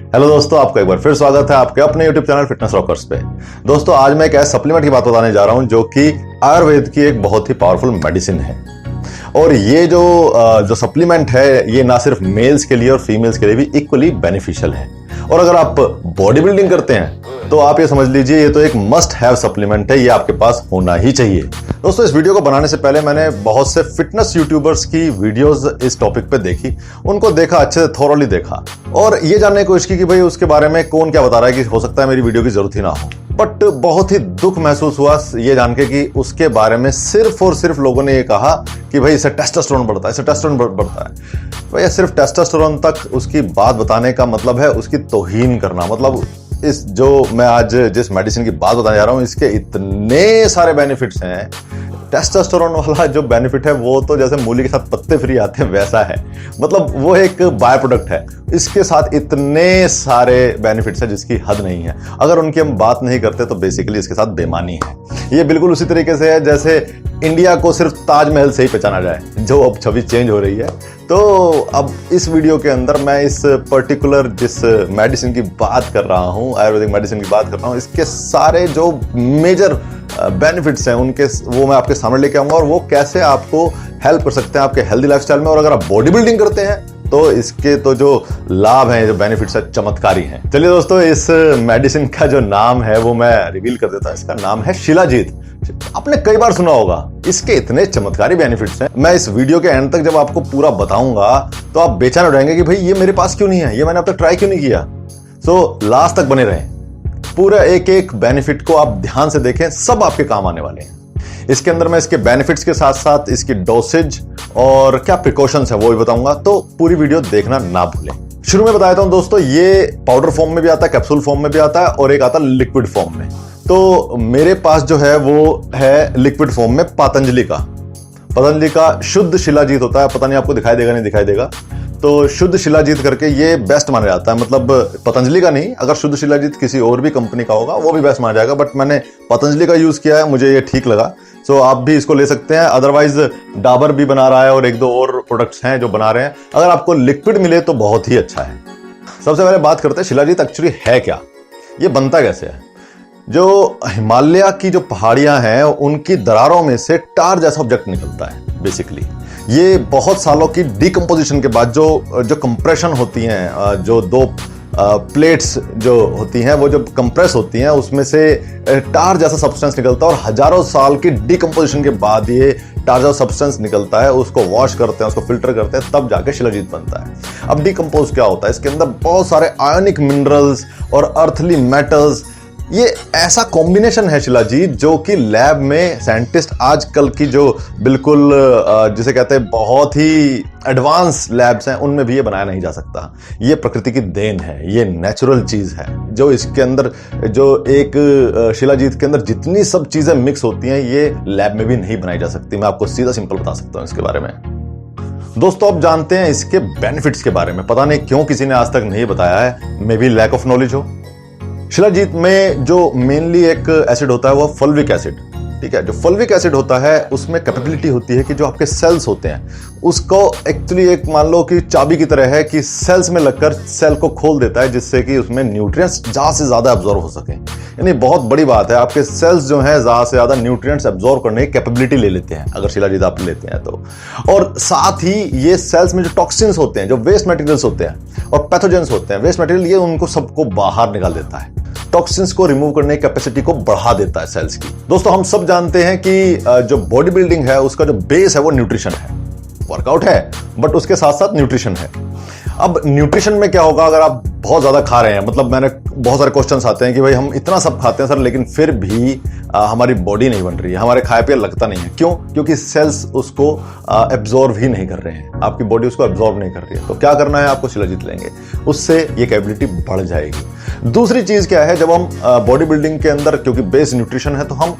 Hello दोस्तों, आपका एक बार फिर स्वागत है आपके अपने YouTube चैनल फिटनेस रॉकर्स पे। दोस्तों, आज मैं एक ऐसे सप्लीमेंट की बात बताने जा रहा हूं जो कि आयुर्वेद की एक बहुत ही पावरफुल मेडिसिन है। और ये जो सप्लीमेंट है, ये ना सिर्फ मेल्स के लिए और फीमेल्स के लिए भी इक्वली बेनिफिशियल है। और अगर आप बॉडी बिल्डिंग करते हैं तो आप ये समझ लीजिए ये तो एक मस्ट हैव सप्लीमेंट है, ये आपके पास होना ही चाहिए। दोस्तों, इस वीडियो को बनाने से पहले मैंने बहुत से फिटनेस यूट्यूबर्स की वीडियोस इस टॉपिक पे देखी, उनको देखा, अच्छे से थॉरोली देखा और ये जानने की कोशिश की कि भाई उसके बारे में कौन क्या बता रहा है कि हो सकता है मेरी वीडियो की जरूरत ही ना हो। बट बहुत ही दुख महसूस हुआ ये जान के कि उसके बारे में सिर्फ और सिर्फ लोगों ने ये कहा कि भाई इससे टेस्टोस्टेरोन बढ़ता है, इससे टेस्टोस्टेरोन बढ़ता है। भाई सिर्फ टेस्टोस्टेरोन तक उसकी बात बताने का मतलब है उसकी तौहीन करना। मतलब इस जो मैं आज जिस मेडिसिन की बात बताने जा रहा हूं, इसके इतने सारे बेनिफिट्स हैं। टेस्टोस्टेरोन वाला जो बेनिफिट है वो तो जैसे मूली के साथ पत्ते फ्री आते हैं वैसा है। मतलब वो एक बाय प्रोडक्ट है। इसके साथ इतने सारे बेनिफिट्स हैं जिसकी हद नहीं है। अगर उनकी हम बात नहीं करते तो बेसिकली इसके साथ बेईमानी है। ये बिल्कुल उसी तरीके से है जैसे इंडिया को सिर्फ ताजमहल से ही पहचाना जाए, जो अब छवि चेंज हो रही है। तो अब इस वीडियो के अंदर मैं इस पर्टिकुलर जिस मेडिसिन की बात कर रहा हूं, आयुर्वेदिक मेडिसिन की बात कर रहा हूं, इसके सारे जो मेजर बेनिफिट्स हैं उनके वो मैं आपके सामने लेके आऊंगा और वो कैसे आपको हेल्प कर सकते हैं आपके हेल्दी लाइफस्टाइल में। और अगर आप बॉडी बिल्डिंग करते हैं तो इसके तो जो लाभ हैं, जो बेनिफिट्स है, चमत्कारी हैं। चलिए दोस्तों, इस मेडिसिन का जो नाम है वो मैं रिवील कर देता हूं। इसका नाम है शिलाजीत। आपने कई बार सुना होगा। इसके इतने चमत्कारी बेनिफिट्स हैं। मैं इस वीडियो के एंड तक जब आपको पूरा बताऊंगा तो आप बेचैन हो जाएंगे कि भाई ये मेरे पास क्यों नहीं है, ये मैंने अब तक ट्राई क्यों नहीं किया। सो लास्ट तक बने रहें, पूरा एक एक बेनिफिट को आप ध्यान से देखें, सब आपके काम आने वाले हैं। इसके अंदर मैं इसके बेनिफिट्स के साथ साथ इसकी डोसेज और क्या प्रिकॉशंस है वो भी बताऊंगा, तो पूरी वीडियो देखना ना भूलें। शुरू में बता देता हूं दोस्तों, ये पाउडर फॉर्म में भी आता है, कैप्सूल फॉर्म में भी आता है और एक आता है लिक्विड फॉर्म में। तो मेरे पास जो है वो है लिक्विड फॉर्म में पतंजलि का शुद्ध शिलाजीत होता है। पता नहीं आपको दिखाई देगा नहीं दिखाई देगा। तो शुद्ध शिलाजीत करके ये बेस्ट माना जाता है। मतलब पतंजलि का नहीं, अगर शुद्ध शिलाजीत किसी और भी कंपनी का होगा वो भी बेस्ट माना जाएगा, बट मैंने पतंजलि का यूज किया है, मुझे ये ठीक लगा। सो आप भी इसको ले सकते हैं। अदरवाइज डाबर भी बना रहा है और एक दो और प्रोडक्ट्स हैं जो बना रहे हैं। अगर आपको लिक्विड मिले तो बहुत ही अच्छा है। सबसे पहले बात करते हैं शिलाजीत एक्चुअली है क्या, ये बनता कैसे है। जो हिमालय की जो पहाड़ियां हैं उनकी दरारों में से टार जैसा ऑब्जेक्ट निकलता है। बेसिकली ये बहुत सालों की डिकम्पोजिशन के बाद जो कंप्रेशन होती हैं, जो दो प्लेट्स जो होती हैं वो जब कंप्रेस होती हैं उसमें से टार जैसा सब्सटेंस निकलता है और हजारों साल की डिकम्पोजिशन के बाद ये टार जैसा सब्सटेंस निकलता है। उसको वॉश करते हैं, उसको फिल्टर करते हैं, तब जाके शिलाजीत बनता है। अब डिकम्पोज क्या होता है, इसके अंदर बहुत सारे आयोनिक मिनरल्स और अर्थली मेटल्स, ये ऐसा कॉम्बिनेशन है शिलाजीत जो कि लैब में साइंटिस्ट आजकल की जो बिल्कुल जिसे कहते हैं बहुत ही एडवांस लैब्स हैं उनमें भी ये बनाया नहीं जा सकता। ये प्रकृति की देन है, ये नेचुरल चीज है। जो इसके अंदर जो एक शिलाजीत के अंदर जितनी सब चीजें मिक्स होती हैं ये लैब में भी नहीं बनाई जा सकती। मैं आपको सीधा सिंपल बता सकता हूं इसके बारे में। दोस्तों, आप जानते हैं इसके बेनिफिट्स के बारे में, पता नहीं क्यों किसी ने आज तक नहीं बताया है, maybe lack of knowledge हो। शिलाजीत में जो मेनली एक एसिड होता है वो फल्विक एसिड, ठीक है। जो फल्विक एसिड होता है उसमें कैपेबिलिटी होती है कि जो आपके सेल्स होते हैं उसको एक्चुअली एक मान लो कि चाबी की तरह है कि सेल्स में लगकर सेल को खोल देता है जिससे कि उसमें न्यूट्रिएंट्स ज्यादा से ज्यादा एब्जॉर्ब हो सके। यानी बहुत बड़ी बात है, आपके सेल्स जो हैं ज्यादा से ज्यादा न्यूट्रिएंट्स एब्जॉर्ब करने की कैपेबिलिटी ले लेते हैं अगर शिलाजीत आप लेते हैं तो। और साथ ही ये सेल्स में जो टॉक्सिन्स होते हैं, जो वेस्ट मटेरियल्स होते हैं और पैथोजेंस होते हैं, वेस्ट मटेरियल, ये उनको सबको बाहर निकाल देता है। टॉक्सिन्स को रिमूव करने की कैपेसिटी को बढ़ा देता है सेल्स की। दोस्तों, हम सब जानते हैं कि जो बॉडी बिल्डिंग है उसका जो बेस है वो न्यूट्रिशन है। वर्कआउट है बट उसके साथ साथ न्यूट्रिशन है। अब न्यूट्रिशन में क्या होगा अगर आप बहुत ज्यादा खा रहे हैं। मतलब मैंने बहुत सारे क्वेश्चंस आते हैं कि भाई हम इतना सब खाते हैं सर लेकिन फिर भी हमारी बॉडी नहीं बन रही है, हमारे खाए पे लगता नहीं है। क्यों? क्योंकि सेल्स उसको एब्जॉर्ब ही नहीं कर रहे हैं, आपकी बॉडी उसको एब्जॉर्ब नहीं कर रही है। तो क्या करना है, आपको शिलाजीत लेंगे, उससे ये कैपेबिलिटी बढ़ जाएगी। दूसरी चीज क्या है, जब हम बॉडी बिल्डिंग के अंदर, क्योंकि बेस न्यूट्रिशन है, तो हम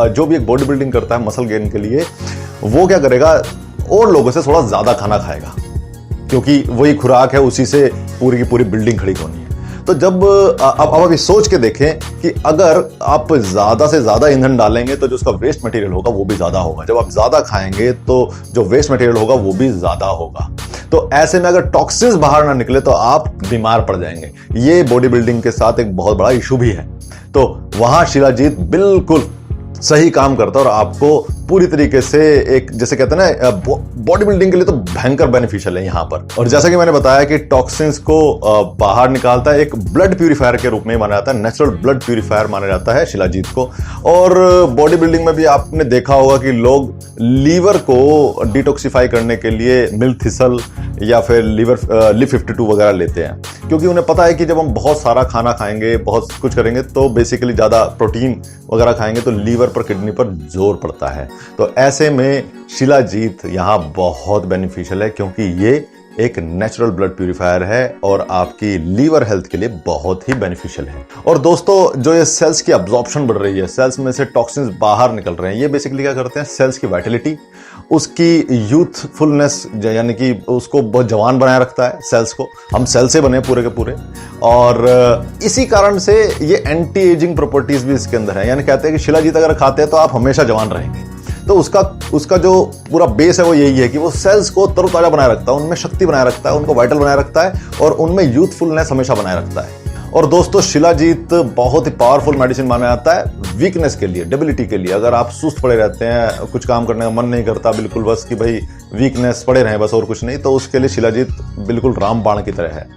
जो भी एक बॉडी बिल्डिंग करता है मसल गेन के लिए, वो क्या करेगा, और लोगों से थोड़ा ज्यादा खाना खाएगा क्योंकि वही खुराक है, उसी से पूरी की पूरी बिल्डिंग खड़ी होनी है। तो जब अब अभी सोच के देखें कि अगर आप ज्यादा से ज्यादा ईंधन डालेंगे तो जो उसका वेस्ट मटेरियल होगा वो भी ज्यादा होगा। जब आप ज्यादा खाएंगे तो जो वेस्ट मटेरियल होगा वो भी ज्यादा होगा। तो ऐसे में अगर टॉक्सिन्स बाहर ना निकले तो आप बीमार पड़ जाएंगे। ये बॉडी बिल्डिंग के साथ एक बहुत बड़ा इशू भी है। तो वहां शिलाजीत बिल्कुल सही काम करता है और आपको पूरी तरीके से एक, जैसे कहते हैं ना, बॉडी बिल्डिंग के लिए तो भयंकर बेनिफिशियल है यहाँ पर। और जैसा कि मैंने बताया कि टॉक्सिन्स को बाहर निकालता है, एक ब्लड प्यूरिफायर के रूप में माना जाता है, नेचुरल ब्लड प्यूरिफायर माना जाता है शिलाजीत को। और बॉडी बिल्डिंग में भी आपने देखा होगा कि लोग लीवर को डिटॉक्सिफाई करने के लिए मिल्थिसल या फिर लिव52 वगैरह लेते हैं, क्योंकि उन्हें पता है कि जब हम बहुत सारा खाना खाएंगे, बहुत कुछ करेंगे, तो बेसिकली ज़्यादा प्रोटीन वगैरह खाएंगे तो लीवर पर, किडनी पर जोर पड़ता है। तो ऐसे में शिलाजीत यहाँ बहुत बेनिफिशियल है, क्योंकि ये एक नेचुरल ब्लड प्यूरिफायर है और आपकी लीवर हेल्थ के लिए बहुत ही बेनिफिशियल है। और दोस्तों, जो ये सेल्स की अब्जॉर्प्शन बढ़ रही है, सेल्स में से टॉक्सिन्स बाहर निकल रहे हैं, ये बेसिकली क्या करते हैं, सेल्स की वाइटलिटी, उसकी यूथफुलनेस, यानी कि उसको बहुत जवान बनाए रखता है। सेल्स को, हम सेल से बने पूरे के पूरे, और इसी कारण से ये एंटी एजिंग प्रॉपर्टीज भी इसके अंदर है। यानी कहते हैं कि शिलाजीत अगर खाते हैं तो आप हमेशा जवान रहेंगे। तो उसका जो पूरा बेस है वो यही है कि वो सेल्स को तरोताजा बनाए रखता है, उनमें शक्ति बनाए रखता है, उनको वाइटल बनाए रखता है और उनमें यूथफुलनेस हमेशा बनाए रखता है। और दोस्तों, शिलाजीत बहुत ही पावरफुल मेडिसिन माना जाता है वीकनेस के लिए, डेबिलिटी के लिए। अगर आप सुस्त पड़े रहते हैं, कुछ काम करने का मन नहीं करता, बिल्कुल बस कि भाई वीकनेस पड़े रहें बस और कुछ नहीं, तो उसके लिए शिलाजीत बिल्कुल रामबाण की तरह है।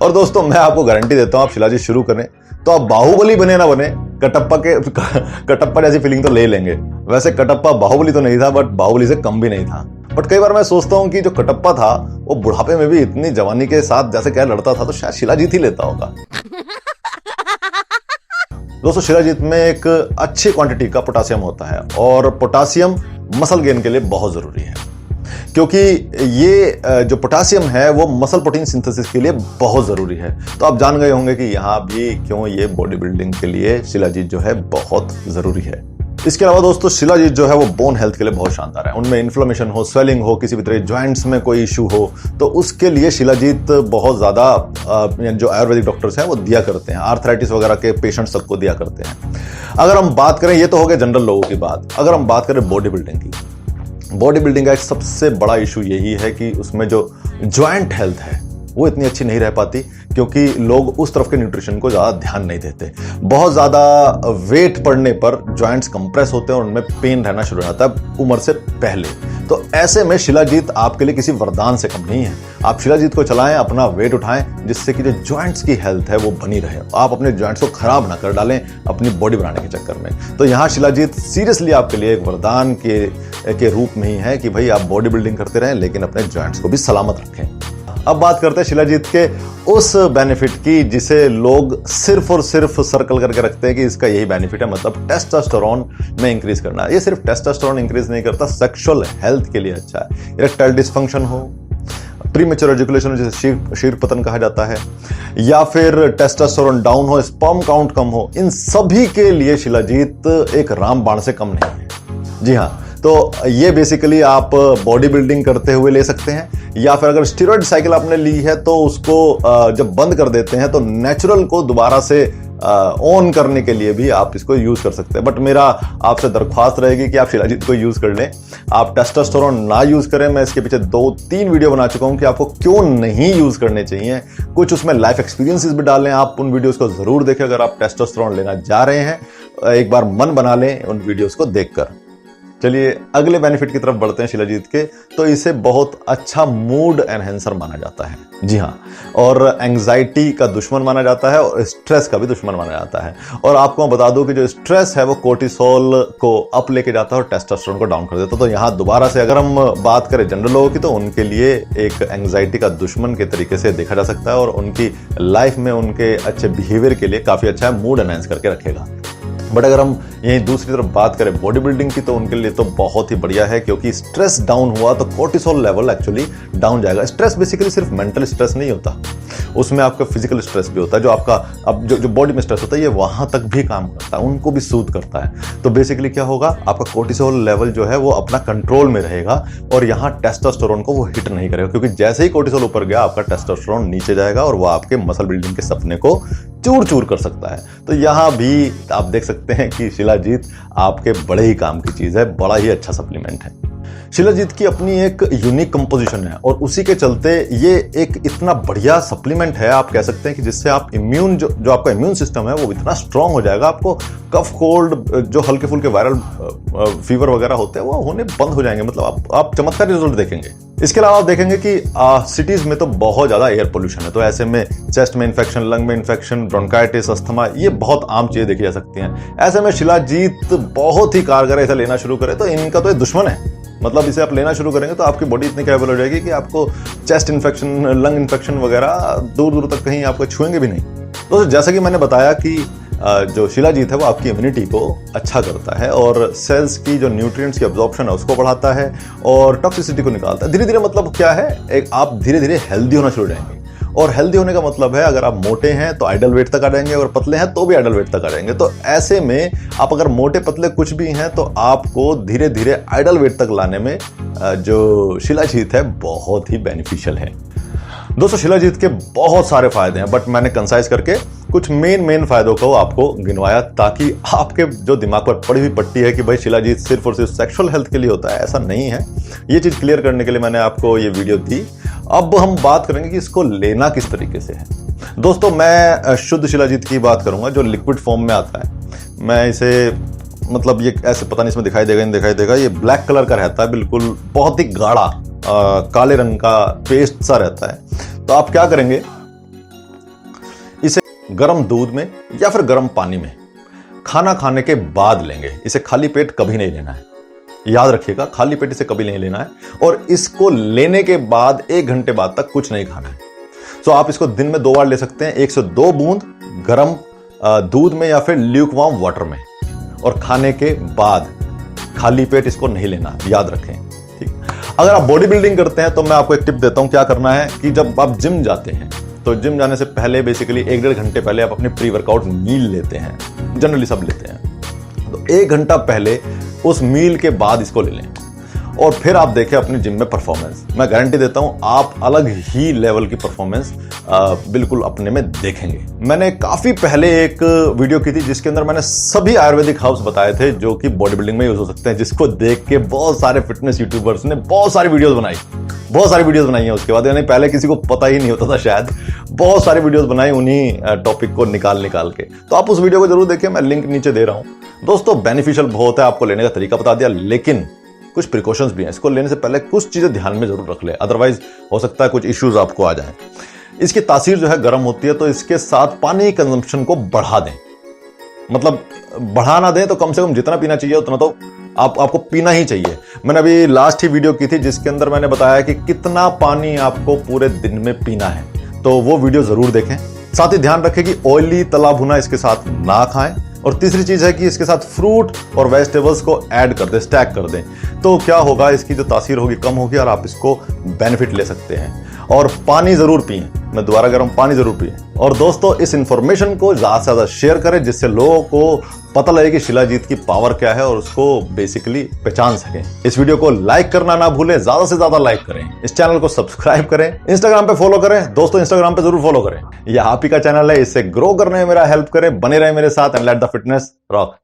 और दोस्तों, मैं आपको गारंटी देता हूँ, आप शिलाजीत शुरू करें तो आप बाहुबली बने ना बने, कटप्पा जैसी फीलिंग तो ले लेंगे। वैसे कटप्पा बाहुबली तो नहीं था, बट बाहुबली से कम भी नहीं था। बट कई बार मैं सोचता हूँ कि जो कटप्पा था वो बुढ़ापे में भी इतनी जवानी के साथ जैसे क्या लड़ता था, तो शायद शिलाजीत ही लेता होगा। दोस्तों, शिलाजीत में एक अच्छी क्वांटिटी का पोटासियम होता है और पोटासियम मसल गेन के लिए बहुत जरूरी है, क्योंकि ये जो पोटासियम है वो मसल प्रोटीन सिंथेसिस के लिए बहुत जरूरी है। तो आप जान गए होंगे कि यहाँ भी क्यों ये बॉडी बिल्डिंग के लिए शिलाजीत जो है बहुत जरूरी है। इसके अलावा दोस्तों, शिलाजीत जो है वो बोन हेल्थ के लिए बहुत शानदार है। उनमें इन्फ्लेमेशन हो, स्वेलिंग हो, किसी भी तरह जॉइंट्स में कोई इशू हो, तो उसके लिए शिलाजीत बहुत ज़्यादा जो आयुर्वेदिक डॉक्टर्स हैं वो दिया करते हैं। आर्थराइटिस वगैरह के पेशेंट्स सबको दिया करते हैं। अगर हम बात करें, ये तो हो गया जनरल लोगों की बात, अगर हम बात करें बॉडी बिल्डिंग की, बॉडी बिल्डिंग का एक सबसे बड़ा इशू यही है कि उसमें जो जॉइंट हेल्थ है वो इतनी अच्छी नहीं रह पाती, क्योंकि लोग उस तरफ के न्यूट्रिशन को ज़्यादा ध्यान नहीं देते। बहुत ज़्यादा वेट पड़ने पर जॉइंट्स कंप्रेस होते हैं और उनमें पेन रहना शुरू हो जाता है उम्र से पहले। तो ऐसे में शिलाजीत आपके लिए किसी वरदान से कम नहीं है। आप शिलाजीत को चलाएं, अपना वेट उठाएं, जिससे कि जो जॉइंट्स की हेल्थ है वो बनी रहे। आप अपने जॉइंट्स को खराब ना कर डालें अपनी बॉडी बनाने के चक्कर में। तो यहाँ शिलाजीत सीरियसली आपके लिए एक वरदान के रूप में ही है कि भाई आप बॉडी बिल्डिंग करते रहें, लेकिन अपने जॉइंट्स को भी सलामत रखें। अब बात करते हैं शिलाजीत के उस बेनिफिट की जिसे लोग सिर्फ और सिर्फ सर्कल करके रखते हैं कि इसका यही बेनिफिट है, मतलब टेस्टोस्टेरोन में इंक्रीज करना। ये सिर्फ टेस्टोस्टेरोन इंक्रीज नहीं करता, सेक्सुअल हेल्थ के लिए अच्छा है। इरेक्टाइल डिसफंक्शन हो, प्रीमेच्योर एजुकेशन जिसे शीर्पतन कहा जाता है, या फिर टेस्टोस्टेरोन डाउन हो, स्पर्म काउंट कम हो, इन सभी के लिए शिलाजीत एक रामबाण से कम नहीं है। जी हाँ, तो ये बेसिकली आप बॉडी बिल्डिंग करते हुए ले सकते हैं, या फिर अगर स्टीरॉयड साइकिल आपने ली है तो उसको जब बंद कर देते हैं तो नेचुरल को दोबारा से ऑन करने के लिए भी आप इसको यूज कर सकते हैं। बट मेरा आपसे दरख्वास्त रहेगी कि आप शिलाजीत को यूज कर लें, आप टेस्टोस्टेरोन ना यूज करें। मैं इसके पीछे 2-3 वीडियो बना चुका हूं कि आपको क्यों नहीं यूज करने चाहिए। कुछ उसमें लाइफ एक्सपीरियंसेस भी डालें, आप उन वीडियोस को जरूर देखें। अगर आप टेस्टोस्टेरोन लेना जा रहे हैं, एक बार मन बना लें उन वीडियोस को देखकर। चलिए अगले बेनिफिट की तरफ बढ़ते हैं शिलाजीत के। तो इसे बहुत अच्छा मूड एनहेंसर माना जाता है। जी हाँ, और एंजाइटी का दुश्मन माना जाता है और स्ट्रेस का भी दुश्मन माना जाता है। और आपको मैं बता दूं कि जो स्ट्रेस है वो कोर्टिसोल को अप लेके जाता है और टेस्टोस्टेरोन को डाउन कर देता है। तो यहाँ दोबारा से अगर हम बात करें जनरल लोगों की, तो उनके लिए एक एंजाइटी का दुश्मन के तरीके से देखा जा सकता है और उनकी लाइफ में उनके अच्छे बिहेवियर के लिए काफ़ी अच्छा है, मूड एनहेंस करके रखेगा। बट अगर हम यहीं दूसरी तरफ बात करें बॉडी बिल्डिंग की, तो उनके लिए तो बहुत ही बढ़िया है, क्योंकि स्ट्रेस डाउन हुआ तो कोर्टिसोल लेवल एक्चुअली डाउन जाएगा। स्ट्रेस बेसिकली सिर्फ मेंटल स्ट्रेस नहीं होता, उसमें आपका फिजिकल स्ट्रेस भी होता है। जो आपका अब जो बॉडी में स्ट्रेस होता है ये वहां तक भी काम करता है, उनको भी सूद करता है। तो बेसिकली क्या होगा, आपका कोर्टिसोल लेवल जो है वो अपना कंट्रोल में रहेगा और यहाँ टेस्टोस्टेरोन को वो हिट नहीं करेगा, क्योंकि जैसे ही कोर्टिसोल ऊपर गया आपका टेस्टोस्टेरोन नीचे जाएगा और वो आपके मसल बिल्डिंग के सपने को चूर चूर कर सकता है। तो यहाँ भी आप देख सकते हैं कि शिलाजीत आपके बड़े ही काम की चीज़ है, बड़ा ही अच्छा सप्लीमेंट है। शिलाजीत की अपनी एक यूनिक कंपोजिशन है और उसी के चलते ये एक इतना बढ़िया सप्लीमेंट है, आप कह सकते हैं कि जिससे आप इम्यून जो आपका इम्यून सिस्टम है वो इतना स्ट्रांग हो जाएगा, आपको कफ कोल्ड जो हल्के फुल्के वायरल फीवर वगैरह होते हैं वो होने बंद हो जाएंगे। मतलब आप चमत्कारी रिजल्ट देखेंगे। इसके अलावा आप देखेंगे कि सिटीज में तो बहुत ज्यादा एयर पोल्यूशन है, तो ऐसे में चेस्ट में इन्फेक्शन, लंग में इन्फेक्शन, ब्रोंकाइटिस, अस्थमा, ये बहुत आम चीजें देखी जा सकती हैं। ऐसे में शिलाजीत बहुत ही कारगर है। इसे लेना शुरू करें तो इनका तो ये दुश्मन है। मतलब इसे आप लेना शुरू करेंगे तो आपकी बॉडी इतनी कैपेबल हो जाएगी कि आपको चेस्ट इन्फेक्शन, लंग इन्फेक्शन वगैरह दूर दूर तक कहीं आपको छुएंगे भी नहीं। तो जैसा कि मैंने बताया कि जो शिलाजीत है वो आपकी इम्यूनिटी को अच्छा करता है और सेल्स की जो न्यूट्रिएंट्स की अब्जॉर्प्शन है उसको बढ़ाता है और टॉक्सिसिटी को निकालता है। धीरे धीरे मतलब क्या है, एक आप धीरे धीरे हेल्दी होना शुरू हो जाएंगे। और हेल्दी होने का मतलब है अगर आप मोटे हैं तो आइडल वेट तक आ जाएंगे, अगर पतले हैं तो भी आइडल वेट तक आ जाएंगे। तो ऐसे में आप अगर मोटे पतले कुछ भी हैं तो आपको धीरे धीरे आइडल वेट तक लाने में जो शिलाजीत है बहुत ही बेनिफिशियल है। दोस्तों शिलाजीत के बहुत सारे फायदे हैं, बट मैंने कंसाइज करके कुछ मेन फायदों को आपको गिनवाया ताकि आपके जो दिमाग पर पड़ी हुई पट्टी है कि भाई शिलाजीत सिर्फ और सिर्फ सेक्सुअल हेल्थ के लिए होता है, ऐसा नहीं है। ये चीज क्लियर करने के लिए मैंने आपको ये वीडियो दी। अब हम बात करेंगे कि इसको लेना किस तरीके से है। दोस्तों मैं शुद्ध शिलाजीत की बात करूंगा जो लिक्विड फॉर्म में आता है। मैं इसे मतलब ये ऐसे पता नहीं इसमें दिखाई देगा नहीं दिखाई देगा, ये ब्लैक कलर का रहता है, बिल्कुल बहुत ही गाढ़ा काले रंग का पेस्ट सा रहता है। तो आप क्या करेंगे, इसे गर्म दूध में या फिर गर्म पानी में खाना खाने के बाद लेंगे। इसे खाली पेट कभी नहीं लेना है, याद रखिएगा, खाली पेट इसे कभी नहीं लेना है। और इसको लेने के बाद 1 घंटे बाद तक कुछ नहीं खाना है। तो आप इसको दिन में 2 बार ले सकते हैं, 1 से 2 बूंद गर्म दूध में या फिर ल्यूकवार्म वाटर में, और खाने के बाद खाली पेट इसको नहीं लेना, याद रखें। ठीक। अगर आप बॉडी बिल्डिंग करते हैं तो मैं आपको एक टिप देता हूं, क्या करना है कि जब आप जिम जाते हैं तो जिम जाने से पहले बेसिकली 1-1.5 घंटे पहले आप अपनी प्री वर्कआउट मील लेते हैं, जनरली सब लेते हैं। तो 1 घंटा पहले उस मील के बाद इसको ले लें और फिर आप देखें अपनी जिम में परफॉर्मेंस। मैं गारंटी देता हूं आप अलग ही लेवल की परफॉर्मेंस बिल्कुल अपने में देखेंगे। मैंने काफी पहले एक वीडियो की थी जिसके अंदर मैंने सभी आयुर्वेदिक हर्ब्स बताए थे जो कि बॉडी बिल्डिंग में यूज हो सकते हैं, जिसको देख के बहुत सारे फिटनेस यूट्यूबर्स ने बहुत सारी वीडियोस बनाई हैं। उसके बाद यानी पहले किसी को पता ही नहीं होता था शायद, बहुत सारी वीडियोस बनाई उन्हीं टॉपिक को निकाल के। तो आप उस वीडियो को जरूर देखें, मैं लिंक नीचे दे रहा हूं। दोस्तों बेनिफिशियल बहुत है, आपको लेने का तरीका बता दिया, लेकिन कुछ प्रिकॉशंस भी हैं। इसको लेने से पहले कुछ चीजें ध्यान में जरूर रख ले, अदरवाइज हो सकता है कुछ इश्यूज आपको आ जाएं। इसकी तासीर जो है गर्म होती है, तो इसके साथ पानी कंजम्पशन को बढ़ा दें। मतलब बढ़ा ना दें तो कम से कम जितना पीना चाहिए उतना तो आपको पीना ही चाहिए। मैंने अभी लास्ट ही वीडियो की थी जिसके अंदर मैंने बताया कि कितना पानी आपको पूरे दिन में पीना है, तो वो वीडियो जरूर देखें। साथ ही ध्यान रखें कि ऑयली तला भुना इसके साथ ना खाएं। और तीसरी चीज है कि इसके साथ फ्रूट और वेजिटेबल्स को ऐड कर दें, स्टैक कर दें। तो क्या होगा, इसकी जो तासीर होगी कम होगी और आप इसको बेनिफिट ले सकते हैं। और पानी जरूर पिएं, मैं दोबारा कह रहा हूं, पानी जरूर पिएं। और दोस्तों इस इंफॉर्मेशन को ज्यादा से ज्यादा शेयर करें जिससे लोगों को पता लगे कि शिलाजीत की पावर क्या है और उसको बेसिकली पहचान सकें। इस वीडियो को लाइक करना ना भूलें, ज्यादा से ज्यादा लाइक करें। इस चैनल को सब्सक्राइब करें, इंस्टाग्राम पे फॉलो करें। दोस्तों इंस्टाग्राम पे जरूर फॉलो करें, यह आप ही का चैनल है, इससे ग्रो करने में मेरा हेल्प करें। बने रहे मेरे साथ and let the fitness rock.